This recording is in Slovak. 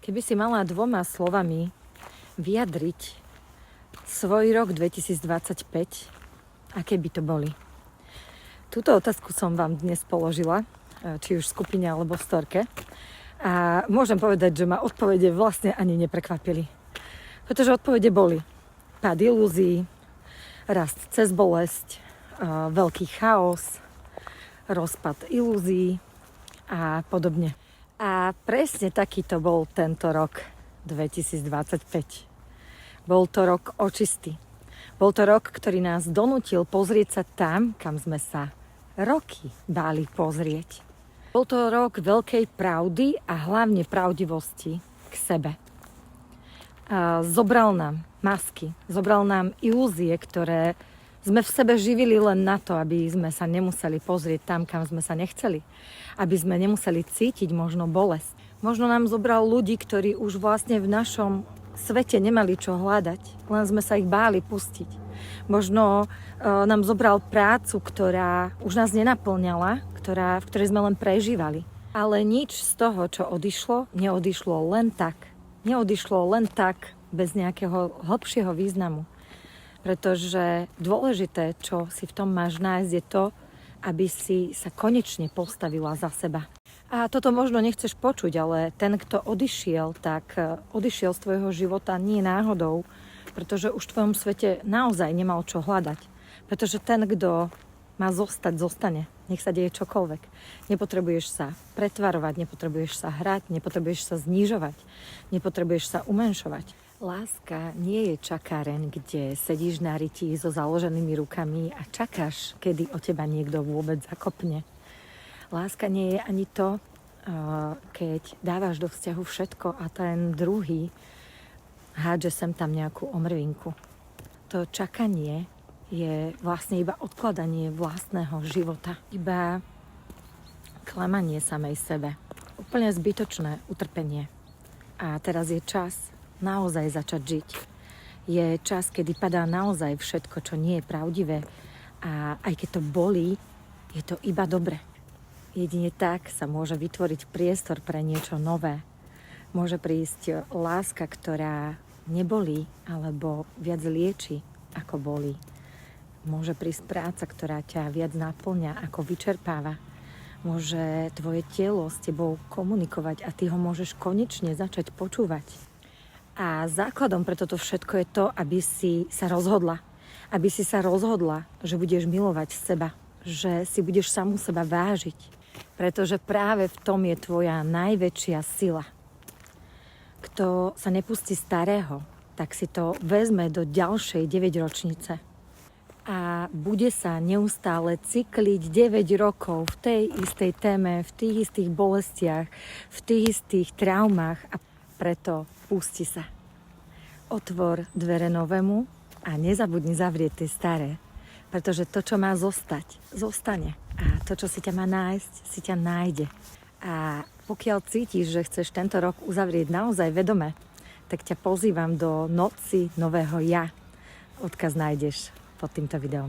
Keby si mala 2 slovami vyjadriť svoj rok 2025, aké by to boli? Túto otázku som vám dnes položila, či už v skupine alebo v storke. A môžem povedať, že ma odpovede vlastne ani neprekvapili. Pretože odpovede boli pád ilúzií, rast cez bolesť, veľký chaos, rozpad ilúzií a podobne. A presne takýto bol tento rok 2025. Bol to rok očistý. Bol to rok, ktorý nás donútil pozrieť sa tam, kam sme sa roky báli pozrieť. Bol to rok veľkej pravdy a hlavne pravdivosti k sebe. Zobral nám masky, zobral nám ilúzie, ktoré sme v sebe živili len na to, aby sme sa nemuseli pozrieť tam, kam sme sa nechceli. Aby sme nemuseli cítiť možno bolesť. Možno nám zobral ľudí, ktorí už vlastne v našom svete nemali čo hľadať. Len sme sa ich báli pustiť. Možno nám zobral prácu, ktorá už nás nenaplňala, v ktorej sme len prežívali. Ale nič z toho, čo odišlo, neodišlo len tak. Neodišlo len tak, bez nejakého hlbšieho významu. Pretože dôležité, čo si v tom máš nájsť, je to, aby si sa konečne postavila za seba. A toto možno nechceš počuť, ale ten, kto odišiel, tak odišiel z tvojho života nie náhodou, pretože už v tvojom svete naozaj nemal čo hľadať. Pretože ten, kto má zostať, zostane. Nech sa deje čokoľvek. Nepotrebuješ sa pretvarovať, nepotrebuješ sa hrať, nepotrebuješ sa znižovať, nepotrebuješ sa umenšovať. Láska nie je čakáreň, kde sedíš na ryti so založenými rukami a čakáš, kedy o teba niekto vôbec zakopne. Láska nie je ani to, keď dávaš do vzťahu všetko a ten druhý hádže sem tam nejakú omrvinku. To čakanie je vlastne iba odkladanie vlastného života. Iba klamanie samej sebe. Úplne zbytočné utrpenie. A teraz je čas naozaj začať žiť. Je čas, kedy padá naozaj všetko, čo nie je pravdivé. A aj keď to bolí, je to iba dobre. Jedine tak sa môže vytvoriť priestor pre niečo nové. Môže prísť láska, ktorá nebolí, alebo viac lieči, ako bolí. Môže prísť práca, ktorá ťa viac naplňa, ako vyčerpáva. Môže tvoje telo s tebou komunikovať a ty ho môžeš konečne začať počúvať. A základom pre toto všetko je to, aby si sa rozhodla. Aby si sa rozhodla, že budeš milovať seba. Že si budeš samu seba vážiť. Pretože práve v tom je tvoja najväčšia sila. Kto sa nepustí starého, tak si to vezme do ďalšej 9-ročnice. A bude sa neustále cykliť 9 rokov v tej istej téme, v tých istých bolestiach, v tých istých traumách a preto pusti sa. Otvor dvere novému a nezabudni zavrieť tie staré. Pretože to, čo má zostať, zostane. A to, čo si ťa má nájsť, si ťa nájde. A pokiaľ cítiš, že chceš tento rok uzavrieť naozaj vedome, tak ťa pozývam do noci nového ja. Odkaz nájdeš pod týmto videom.